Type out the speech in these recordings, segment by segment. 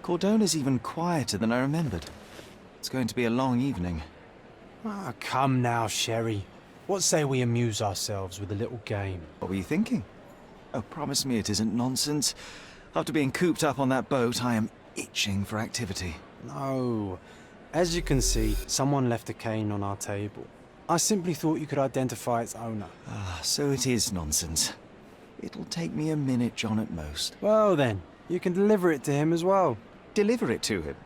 Cordona's even quieter than I remembered. It's going to be a long evening. Ah, come now, Sherry. What say we amuse ourselves with a little game? What were you thinking? Oh, promise me it isn't nonsense. After being cooped up on that boat, I am itching for activity. No. As you can see, someone left a cane on our table. I simply thought you could identify its owner. Ah, so it is nonsense. It'll take me a minute, John, at most. Well then, you can deliver it to him as well. Deliver it to him?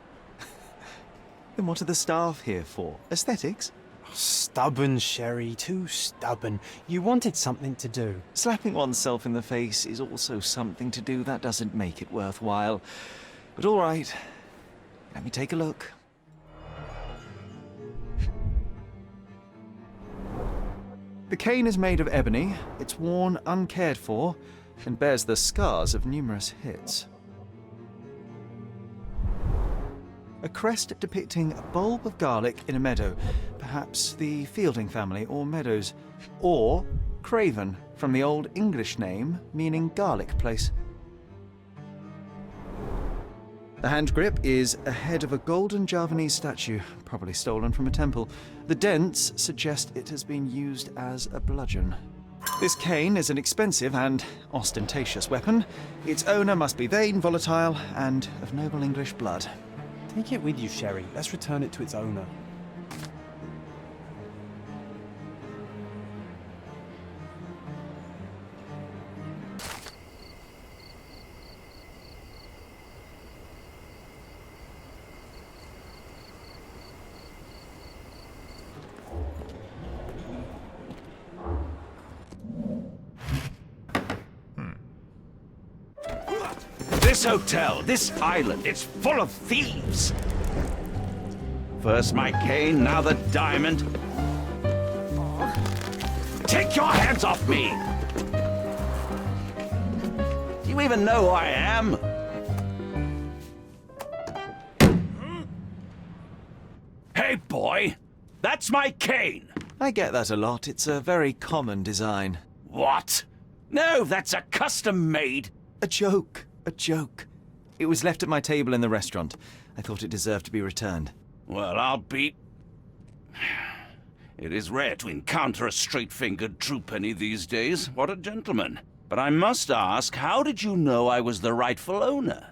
Then what are the staff here for? Aesthetics? Stubborn, Sherry, too stubborn. You wanted something to do. Slapping oneself in the face is also something to do. That doesn't make it worthwhile. But all right, let me take a look. The cane is made of ebony, it's worn uncared for, and bears the scars of numerous hits. A crest depicting a bulb of garlic in a meadow, perhaps the Fielding family or Meadows, or Craven, from the Old English name meaning garlic place. The hand grip is a head of a golden Javanese statue, probably stolen from a temple. The dents suggest it has been used as a bludgeon. This cane is an expensive and ostentatious weapon. Its owner must be vain, volatile, and of noble English blood. Take it with you, Sherry. Let's return it to its owner. This hotel, this island, it's full of thieves. First my cane, now the diamond. Take your hands off me! Do you even know who I am? Hey, boy! That's my cane! I get that a lot. It's a very common design. What? No, that's a custom-made. A joke. A joke. It was left at my table in the restaurant. I thought it deserved to be returned. Well, I'll be... It is rare to encounter a straight-fingered true penny these days. What a gentleman. But I must ask, how did you know I was the rightful owner?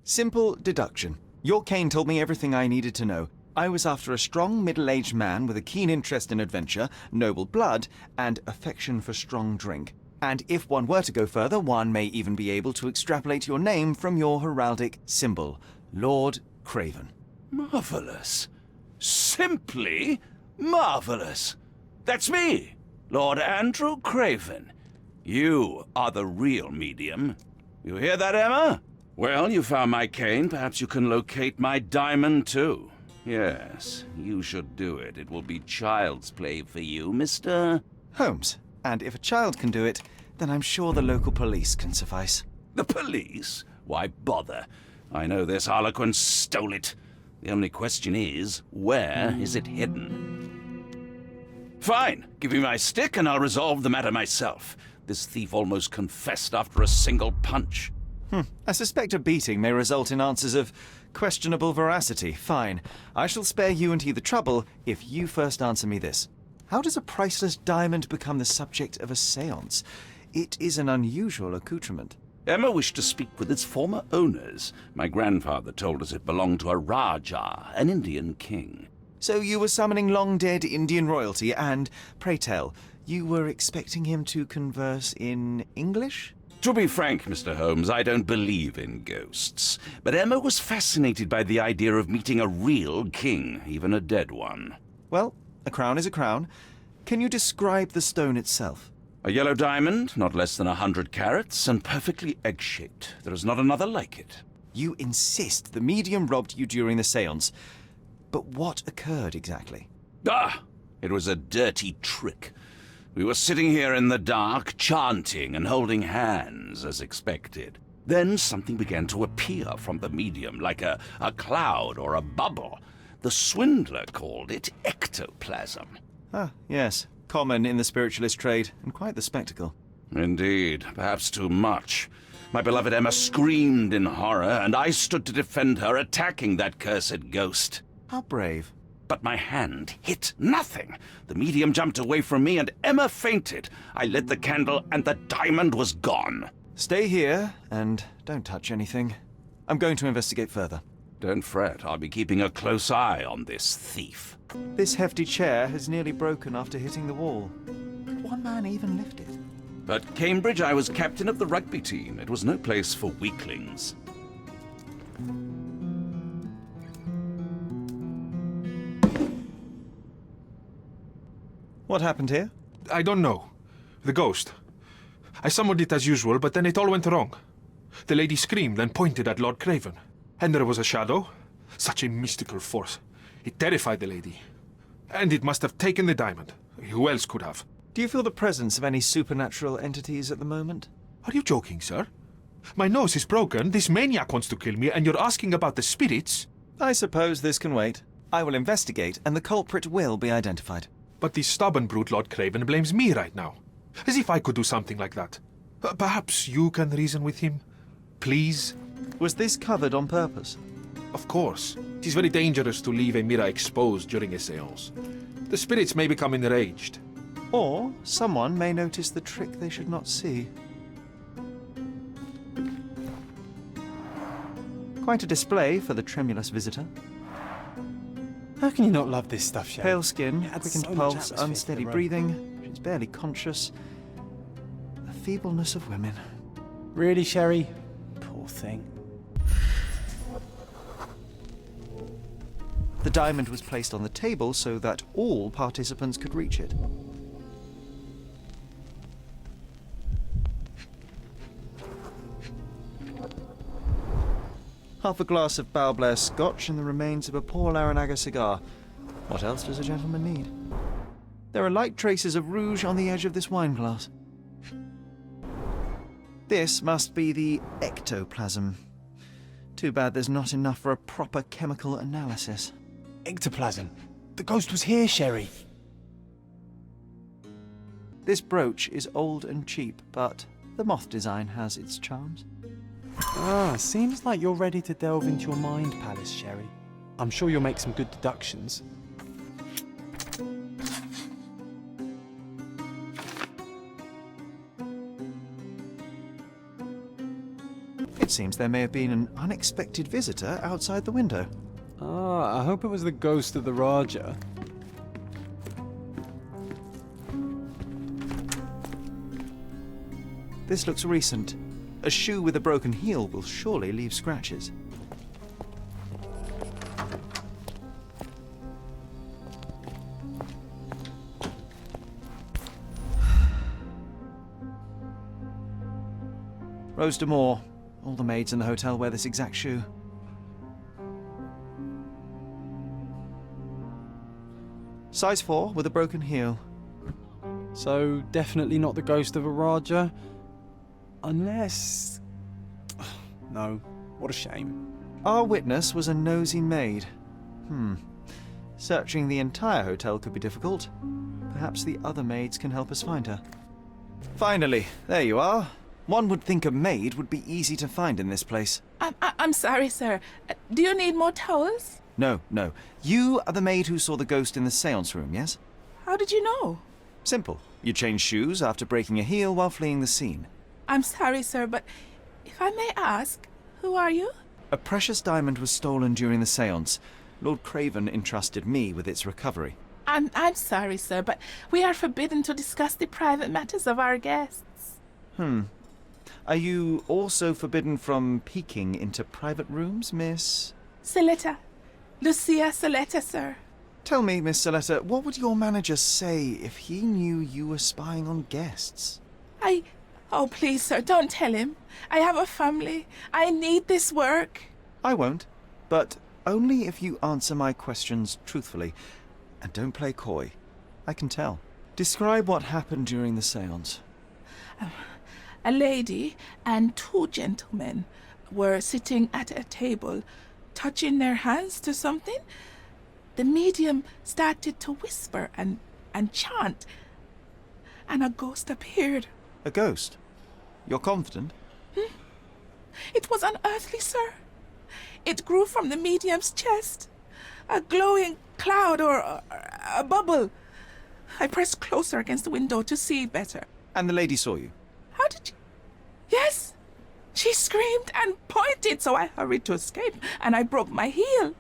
Simple deduction. Your cane told me everything I needed to know. I was after a strong, middle-aged man with a keen interest in adventure, noble blood, and affection for strong drink. And if one were to go further, one may even be able to extrapolate your name from your heraldic symbol, Lord Craven. Marvelous. Simply marvelous. That's me, Lord Andrew Craven. You are the real medium. You hear that, Emma? Well, you found my cane. Perhaps you can locate my diamond, too. Yes, you should do it. It will be child's play for you, Mr. Holmes. And if a child can do it, then I'm sure the local police can suffice. The police? Why bother? I know this harlequin stole it. The only question is, where is it hidden? Fine. Give me my stick and I'll resolve the matter myself. This thief almost confessed after a single punch. I suspect a beating may result in answers of questionable veracity. Fine. I shall spare you and he the trouble if you first answer me this. How does a priceless diamond become the subject of a séance? It is an unusual accoutrement. Emma wished to speak with its former owners. My grandfather told us it belonged to a Rajah, an Indian king. So you were summoning long-dead Indian royalty and, pray tell, you were expecting him to converse in English? To be frank, Mr. Holmes, I don't believe in ghosts. But Emma was fascinated by the idea of meeting a real king, even a dead one. Well, a crown is a crown. Can you describe the stone itself? A yellow diamond, not less than 100 carats, and perfectly egg-shaped. There is not another like it. You insist the medium robbed you during the seance. But what occurred exactly? Ah! It was a dirty trick. We were sitting here in the dark, chanting and holding hands, as expected. Then something began to appear from the medium, like a cloud or a bubble. The swindler called it ectoplasm. Ah, yes. Common in the spiritualist trade, and quite the spectacle. Indeed, perhaps too much. My beloved Emma screamed in horror, and I stood to defend her, attacking that cursed ghost. How brave. But my hand hit nothing. The medium jumped away from me, and Emma fainted. I lit the candle, and the diamond was gone. Stay here, and don't touch anything. I'm going to investigate further. Don't fret, I'll be keeping a close eye on this thief. This hefty chair has nearly broken after hitting the wall. Could one man even lift it? At Cambridge, I was captain of the rugby team. It was no place for weaklings. What happened here? I don't know. The ghost. I summoned it as usual, but then it all went wrong. The lady screamed and pointed at Lord Craven. And there was a shadow. Such a mystical force. It terrified the lady. And it must have taken the diamond. Who else could have? Do you feel the presence of any supernatural entities at the moment? Are you joking, sir? My nose is broken, this maniac wants to kill me, and you're asking about the spirits? I suppose this can wait. I will investigate, and the culprit will be identified. But the stubborn brute Lord Craven blames me right now. As if I could do something like that. Perhaps you can reason with him? Please? Was this covered on purpose? Of course. It is very dangerous to leave a mirror exposed during a séance. The spirits may become enraged. Or someone may notice the trick they should not see. Quite a display for the tremulous visitor. How can you not love this stuff, Sherry? Pale skin, It adds quickened so much pulse, atmosphere to unsteady the room. breathing. She's barely conscious. The feebleness of women. Really, Sherry? Poor thing. The diamond was placed on the table so that all participants could reach it. Half a glass of Balblair scotch and the remains of a Paul Aranaga cigar. What else does a gentleman need? There are light traces of rouge on the edge of this wine glass. This must be the ectoplasm. Too bad there's not enough for a proper chemical analysis. Ectoplasm. The ghost was here, Sherry. This brooch is old and cheap, but the moth design has its charms. Ah, seems like you're ready to delve into your mind palace, Sherry. I'm sure you'll make some good deductions. It seems there may have been an unexpected visitor outside the window. Ah, I hope it was the ghost of the Raja. This looks recent. A shoe with a broken heel will surely leave scratches. Rose de Moore. All the maids in the hotel wear this exact shoe. Size 4 with a broken heel. So, definitely not the ghost of a Raja. Unless... No, what a shame. Our witness was a nosy maid. Searching the entire hotel could be difficult. Perhaps the other maids can help us find her. Finally, there you are. One would think a maid would be easy to find in this place. I'm sorry, sir. Do you need more towels? No. You are the maid who saw the ghost in the seance room, yes? How did you know? Simple. You changed shoes after breaking a heel while fleeing the scene. I'm sorry, sir, but if I may ask, who are you? A precious diamond was stolen during the seance. Lord Craven entrusted me with its recovery. I'm sorry, sir, but we are forbidden to discuss the private matters of our guests. Are you also forbidden from peeking into private rooms, Miss? Saletta. Lucia Saletta, sir. Tell me, Miss Saletta, what would your manager say if he knew you were spying on guests? Oh, please, sir, don't tell him. I have a family. I need this work. I won't, but only if you answer my questions truthfully. And don't play coy. I can tell. Describe what happened during the séance. A lady and two gentlemen were sitting at a table, touching their hands to something. The medium started to whisper and chant, and a ghost appeared. A ghost? You're confident? It was unearthly, sir. It grew from the medium's chest. A glowing cloud or a bubble. I pressed closer against the window to see better. And the lady saw you? How did you... Yes! She screamed and pointed, so I hurried to escape, and I broke my heel.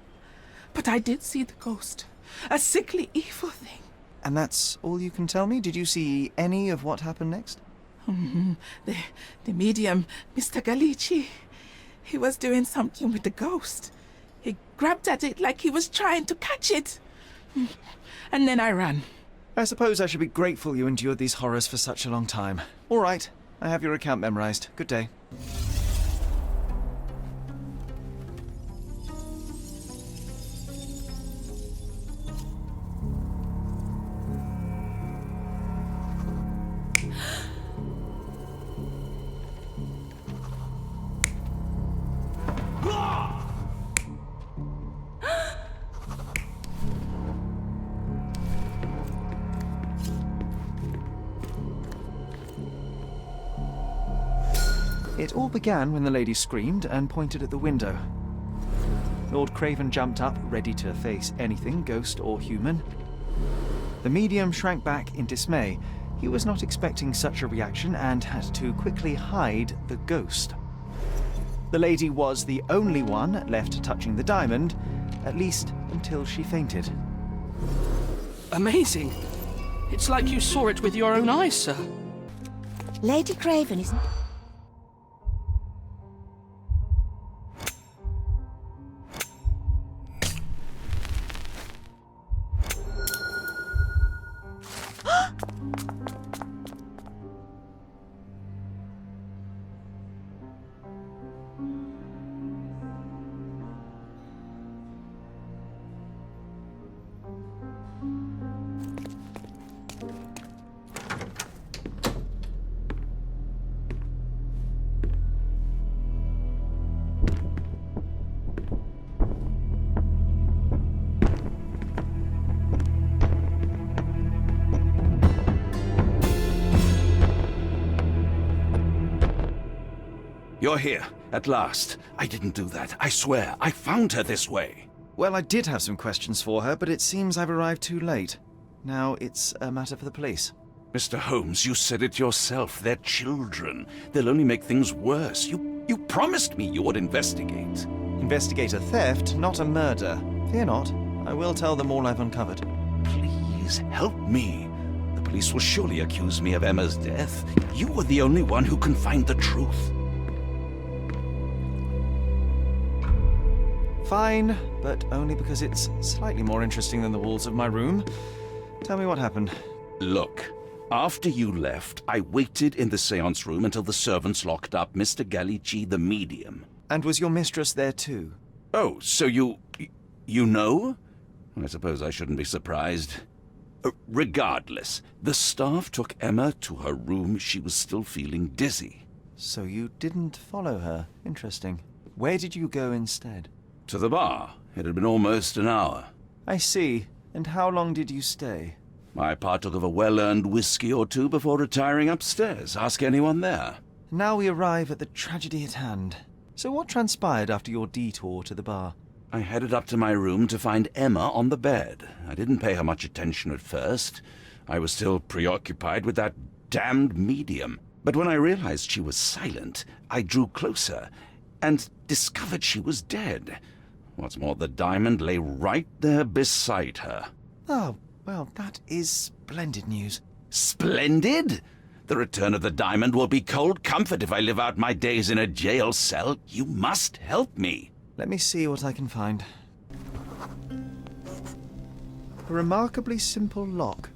But I did see the ghost. A sickly, evil thing. And that's all you can tell me? Did you see any of what happened next? The medium, Mr. Gallici, he was doing something with the ghost. He grabbed at it like he was trying to catch it. And then I ran. I suppose I should be grateful you endured these horrors for such a long time. All right, I have your account memorized. Good day. It all began when the lady screamed and pointed at the window. Lord Craven jumped up, ready to face anything, ghost or human. The medium shrank back in dismay. He was not expecting such a reaction and had to quickly hide the ghost. The lady was the only one left touching the diamond, at least until she fainted. Amazing. It's like you saw it with your own eyes, sir. Lady Craven isn't... You're here, at last. I didn't do that. I swear, I found her this way. Well, I did have some questions for her, but it seems I've arrived too late. Now it's a matter for the police. Mr. Holmes, you said it yourself. They're children. They'll only make things worse. You promised me you would investigate. Investigate a theft, not a murder. Fear not. I will tell them all I've uncovered. Please, help me. The police will surely accuse me of Emma's death. You were the only one who can find the truth. Fine, but only because it's slightly more interesting than the walls of my room. Tell me what happened. Look, after you left, I waited in the seance room until the servants locked up Mr. Gallici, the medium. And was your mistress there too? Oh, so you know? I suppose I shouldn't be surprised. Regardless, the staff took Emma to her room. She was still feeling dizzy. So you didn't follow her. Interesting. Where did you go instead? To the bar. It had been almost an hour. I see. And how long did you stay? I partook of a well-earned whiskey or two before retiring upstairs. Ask anyone there. Now we arrive at the tragedy at hand. So what transpired after your detour to the bar? I headed up to my room to find Emma on the bed. I didn't pay her much attention at first. I was still preoccupied with that damned medium. But when I realized she was silent, I drew closer and discovered she was dead. What's more, the diamond lay right there beside her. Oh, well, that is splendid news. Splendid? The return of the diamond will be cold comfort if I live out my days in a jail cell. You must help me. Let me see what I can find. A remarkably simple lock.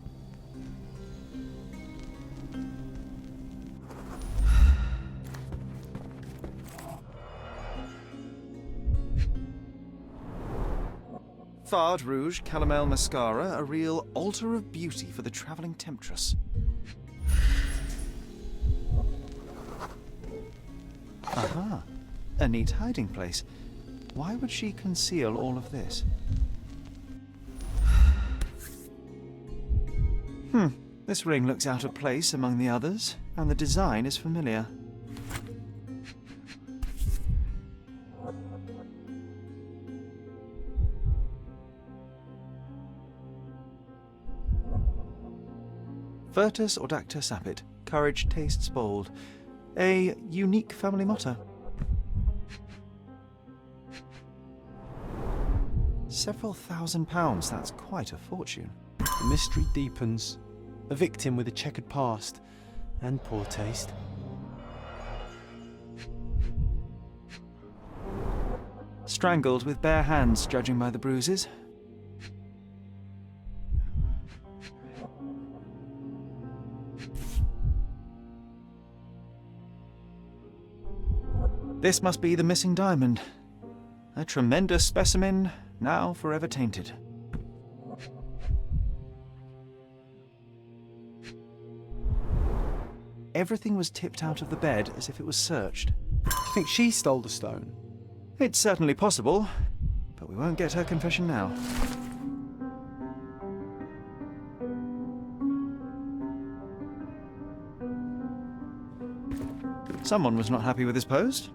Fard Rouge Calomel Mascara, a real altar of beauty for the travelling temptress. Aha, a neat hiding place. Why would she conceal all of this? This ring looks out of place among the others, and the design is familiar. Virtus Audacta Sapit, courage tastes bold. A unique family motto. Several £1,000, that's quite a fortune. The mystery deepens. A victim with a checkered past and poor taste. Strangled with bare hands, judging by the bruises. This must be the missing diamond. A tremendous specimen, now forever tainted. Everything was tipped out of the bed as if it was searched. Do you think she stole the stone? It's certainly possible, but we won't get her confession now. Someone was not happy with his post.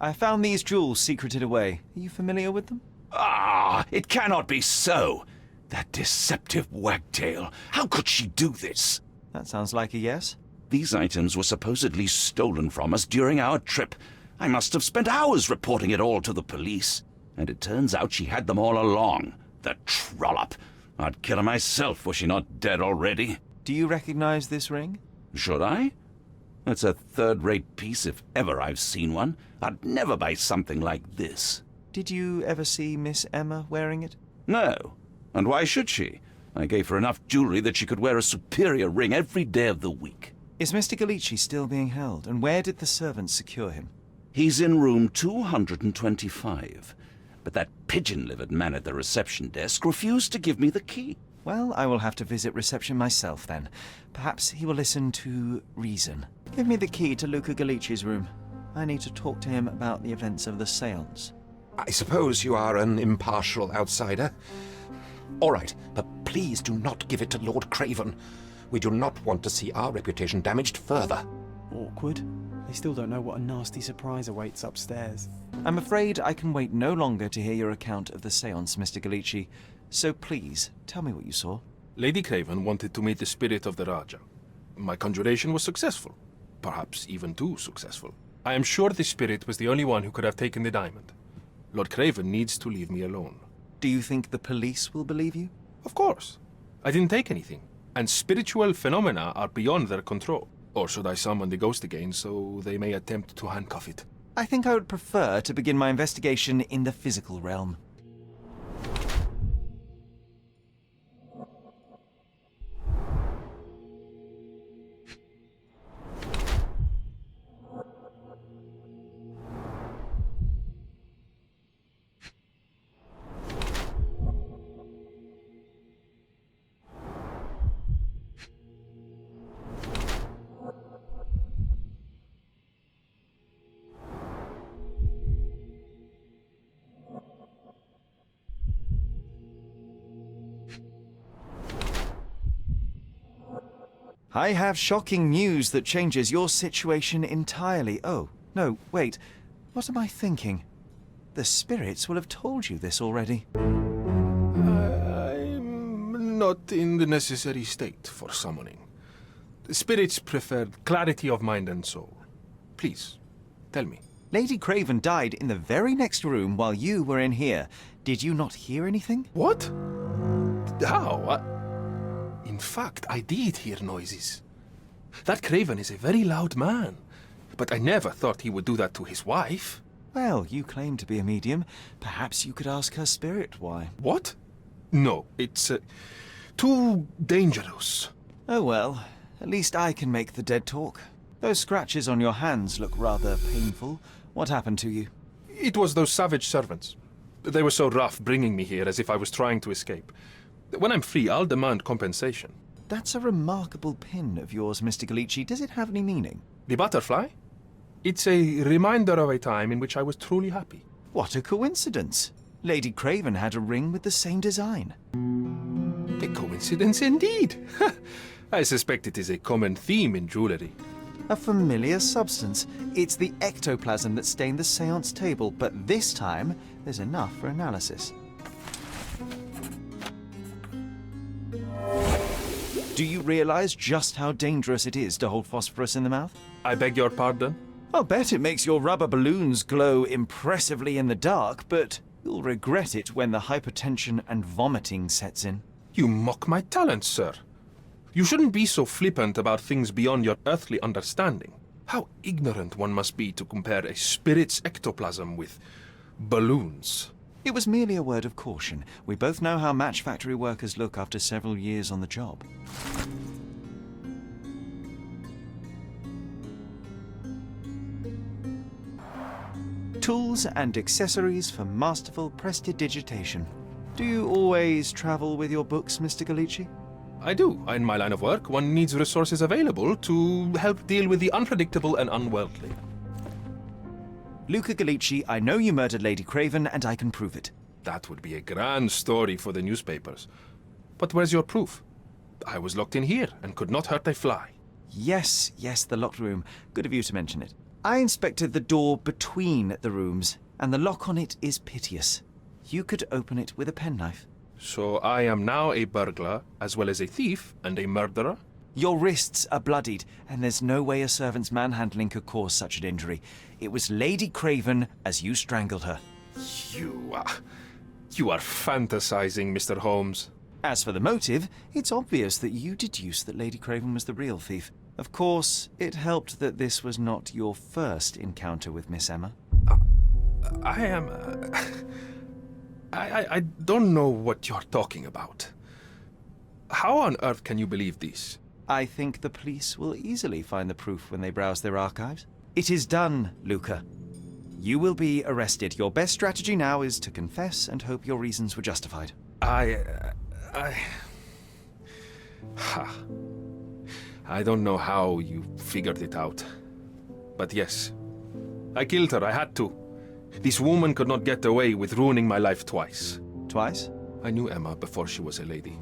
I found these jewels secreted away. Are you familiar with them? Ah, it cannot be so. That deceptive wagtail. How could she do this? That sounds like a yes. These items were supposedly stolen from us during our trip. I must have spent hours reporting it all to the police. And it turns out she had them all along. The trollop. I'd kill her myself were she not dead already. Do you recognize this ring? Should I? It's a third-rate piece if ever I've seen one. I'd never buy something like this. Did you ever see Miss Emma wearing it? No. And why should she? I gave her enough jewelry that she could wear a superior ring every day of the week. Is Mr. Galici still being held? And where did the servants secure him? He's in room 225. But that pigeon-livered man at the reception desk refused to give me the key. Well, I will have to visit reception myself then. Perhaps he will listen to reason. Give me the key to Luca Galici's room. I need to talk to him about the events of the séance. I suppose you are an impartial outsider. All right, but please do not give it to Lord Craven. We do not want to see our reputation damaged further. Awkward. They still don't know what a nasty surprise awaits upstairs. I'm afraid I can wait no longer to hear your account of the séance, Mr. Galici. So please, tell me what you saw. Lady Craven wanted to meet the spirit of the Raja. My conjuration was successful. Perhaps even too successful. I am sure the spirit was the only one who could have taken the diamond. Lord Craven needs to leave me alone. Do you think the police will believe you? Of course. I didn't take anything. And spiritual phenomena are beyond their control. Or should I summon the ghost again so they may attempt to handcuff it? I think I would prefer to begin my investigation in the physical realm. I have shocking news that changes your situation entirely. Oh, no, wait. What am I thinking? The spirits will have told you this already. I'm not in the necessary state for summoning. The spirits preferred clarity of mind and soul. Please, tell me. Lady Craven died in the very next room while you were in here. Did you not hear anything? What? How? In fact, I did hear noises. That Craven is a very loud man, but I never thought he would do that to his wife. Well, you claim to be a medium. Perhaps you could ask her spirit why. What? No, it's too dangerous. Oh well, At least I can make the dead talk. Those scratches on your hands look rather painful. What happened to you? It was those savage servants. They were so rough bringing me here as if I was trying to escape. When I'm free, I'll demand compensation. That's a remarkable pin of yours, Mr. Galici. Does it have any meaning? The butterfly? It's a reminder of a time in which I was truly happy. What a coincidence. Lady Craven had a ring with the same design. A coincidence indeed. I suspect it is a common theme in jewellery. A familiar substance. It's the ectoplasm that stained the seance table, but this time there's enough for analysis. Do you realize just how dangerous it is to hold phosphorus in the mouth? I beg your pardon? I'll bet it makes your rubber balloons glow impressively in the dark, but you'll regret it when the hypertension and vomiting sets in. You mock my talents, sir. You shouldn't be so flippant about things beyond your earthly understanding. How ignorant one must be to compare a spirit's ectoplasm with balloons. It was merely a word of caution. We both know how match factory workers look after several years on the job. Tools and accessories for masterful prestidigitation. Do you always travel with your books, Mr. Galici? I do. In my line of work, one needs resources available to help deal with the unpredictable and unworldly. Luca Galici, I know you murdered Lady Craven, and I can prove it. That would be a grand story for the newspapers. But where's your proof? I was locked in here and could not hurt a fly. Yes, the locked room. Good of you to mention it. I inspected the door between the rooms, and the lock on it is piteous. You could open it with a penknife. So I am now a burglar, as well as a thief and a murderer? Your wrists are bloodied, and there's no way a servant's manhandling could cause such an injury. It was Lady Craven as you strangled her. You are fantasizing, Mr. Holmes. As for the motive, it's obvious that you deduced that Lady Craven was the real thief. Of course, it helped that this was not your first encounter with Miss Emma. I don't know what you're talking about. How on earth can you believe this? I think the police will easily find the proof when they browse their archives. It is done, Luca. You will be arrested. Your best strategy now is to confess and hope your reasons were justified. I don't know how you figured it out. But yes, I killed her. I had to. This woman could not get away with ruining my life twice. Twice? I knew Emma before she was a lady.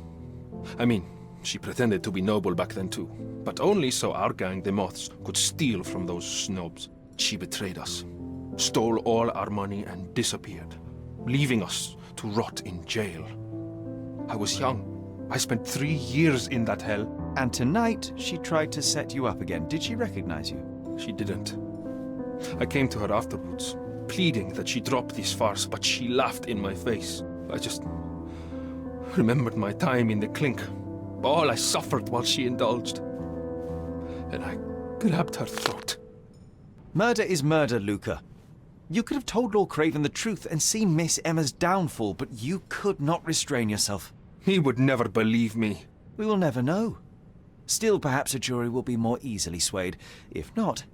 I mean, she pretended to be noble back then too. But only so our gang, the Moths, could steal from those snobs. She betrayed us, stole all our money and disappeared, leaving us to rot in jail. I was young. I spent 3 years in that hell. And tonight, she tried to set you up again. Did she recognize you? She didn't. I came to her afterwards, pleading that she drop this farce, but she laughed in my face. I just remembered my time in the clink, all I suffered while she indulged. And I grabbed her throat. Murder is murder, Luca. You could have told Lord Craven the truth and seen Miss Emma's downfall, but you could not restrain yourself. He would never believe me. We will never know. Still, perhaps a jury will be more easily swayed. If not,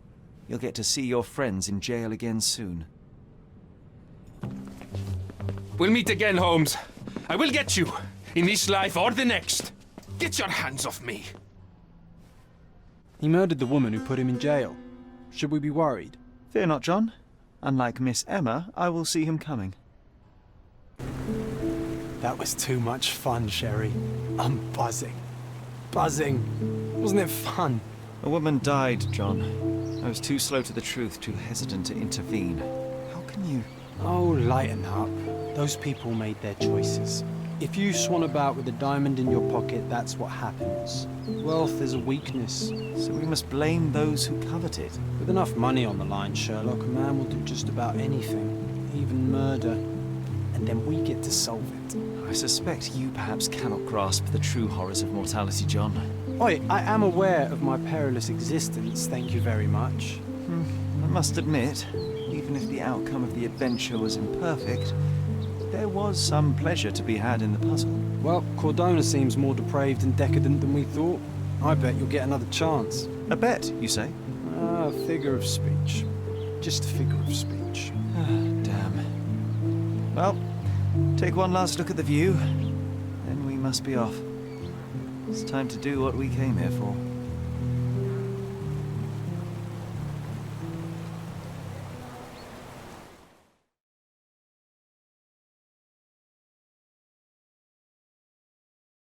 you'll get to see your friends in jail again soon. We'll meet again, Holmes. I will get you, in this life or the next. Get your hands off me. He murdered the woman who put him in jail. Should we be worried? Fear not, John. Unlike Miss Emma, I will see him coming. That was too much fun, Sherry. I'm buzzing. Buzzing. Wasn't it fun? A woman died, John. I was too slow to the truth, too hesitant to intervene. How can you... Oh, lighten up. Those people made their choices. If you swan about with a diamond in your pocket, that's what happens. Wealth is a weakness. So we must blame those who covet it. With enough money on the line, Sherlock, a man will do just about anything, even murder. And then we get to solve it. I suspect you perhaps cannot grasp the true horrors of mortality, John. Oi, I am aware of my perilous existence, thank you very much. I must admit, even if the outcome of the adventure was imperfect, there was some pleasure to be had in the puzzle. Well, Cordona seems more depraved and decadent than we thought. I bet you'll get another chance. A bet, you say? A figure of speech. Just a figure of speech. Damn. Well, take one last look at the view, then we must be off. It's time to do what we came here for.